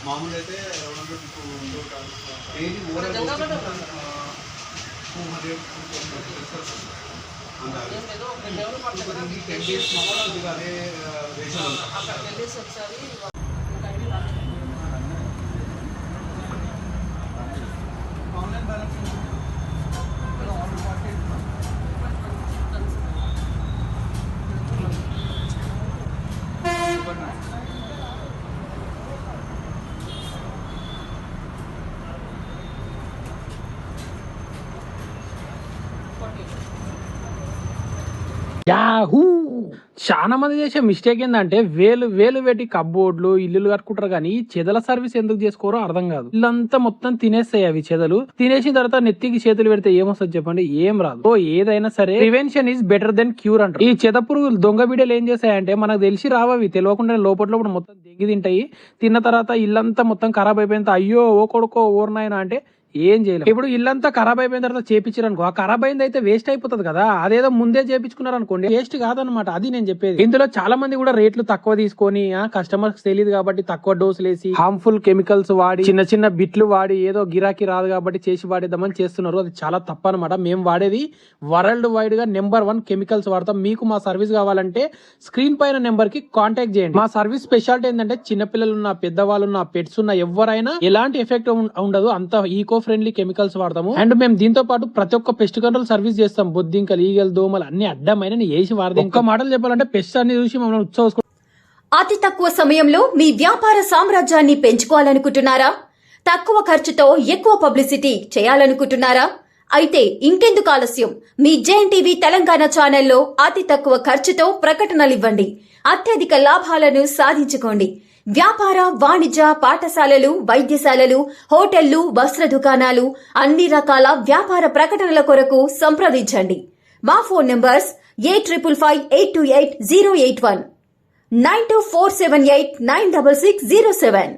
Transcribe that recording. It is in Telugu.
మామూలు అయితే యాహూ చాలా మంది చేసే మిస్టేక్ ఏంటంటే వేలు వేలు పెట్టి కబ్బోర్డ్లు ఇల్లులు కట్టుకుంటారు కానీ చెదల సర్వీస్ ఎందుకు చేసుకోరో అర్థం కాదు. ఇల్లంతా మొత్తం తినేస్తాయి అవి చెదలు. తినేసిన తర్వాత నెత్తికి చేతులు పెడితే ఏమొస్తుంది చెప్పండి? ఏం రాదు. ఓ ఏదైనా సరే prevention is better than cure అంటారు. ఈ చెద పురుగులు దొంగ బిడ్డలు ఏం చేస్తాయంటే మనకు తెలిసి రావవి, తెలియకుండా లోపల మొత్తం దిగి తింటాయి. తిన్న తర్వాత ఇల్లంతా మొత్తం ఖరాబ్ అయిపోయిన అయ్యో ఓ కొడుకో ఓర్నాయన అంటే ఏం చేయలేదు. ఇప్పుడు ఇల్లంతా ఖరాబ్ అయిపోయిన తర్వాత చేపించారు అనుకో, ఆ ఖరాబ్ అయింది అయితే వేస్ట్ అయిపోతుంది కదా. అదేదో ముందే చేపించుకున్నారు అనుకోండి వేస్ట్ కాదనమాట. అది నేను చెప్పేది. ఇందులో చాలా మంది కూడా రేట్లు తక్కువ తీసుకొని కస్టమర్స్ తెలియదు కాబట్టి తక్కువ డోసులు వేసి హార్మ్ఫుల్ కెమికల్స్ వాడి చిన్న చిన్న బిట్లు వాడి ఏదో గిరాకీ రాదు కాబట్టి చేసి వాడేద్దామని చేస్తున్నారు. అది చాలా తప్పు అనమాట. మేము వాడేది వరల్డ్ వైడ్ గా నెంబర్ 1 కెమికల్స్ వాడతాం. మీకు మా సర్వీస్ కావాలంటే స్క్రీన్ పైన నెంబర్ కి కాంటాక్ట్ చేయండి. మా సర్వీస్ స్పెషాలిటీ ఏంటంటే చిన్నపిల్లలు ఉన్న, పెద్దవాళ్ళు ఉన్న, పెట్స్ ఉన్న ఎవరైనా ఎలాంటి ఎఫెక్ట్ ఉండదు. అంత ఈకో ఫ్రెండ్లీ కెమికల్స్ వాడతాము. అండ్ మేము దీంతో పాటు ప్రతి ఒక్క పెస్ట్ కంట్రోల్ సర్వీస్ చేస్తాం. బొద్దింకలు, ఈగలు, దోమలు అన్ని అడ్డమైన వేసి వాడతాం. ఒక్క మాటలు చెప్పాలంటే పెస్ట్ అన్ని చూసి మమ్మల్ని ఉత్సవం. అతి తక్కువ సమయంలో మీ వ్యాపార సామ్రాజ్యాన్ని పెంచుకోవాలనుకుంటున్నారా? తక్కువ ఖర్చుతో ఎక్కువ పబ్లిసిటీ చేయాలనుకుంటున్నారా? అయితే ఇంకెందుకు ఆలస్యం? మీ జేఎన్టీవీ తెలంగాణ ఛానల్లో అతి తక్కువ ఖర్చుతో ప్రకటనలు ఇవ్వండి. అత్యధిక లాభాలను సాధించుకోండి. వ్యాపార, వాణిజ్య, పాఠశాలలు, వైద్యశాలలు, హోటళ్లు, వస్త్ర దుకాణాలు, అన్ని రకాల వ్యాపార ప్రకటనల కొరకు సంప్రదించండి. మా ఫోన్ నంబర్స్ 8558280881 9247896607.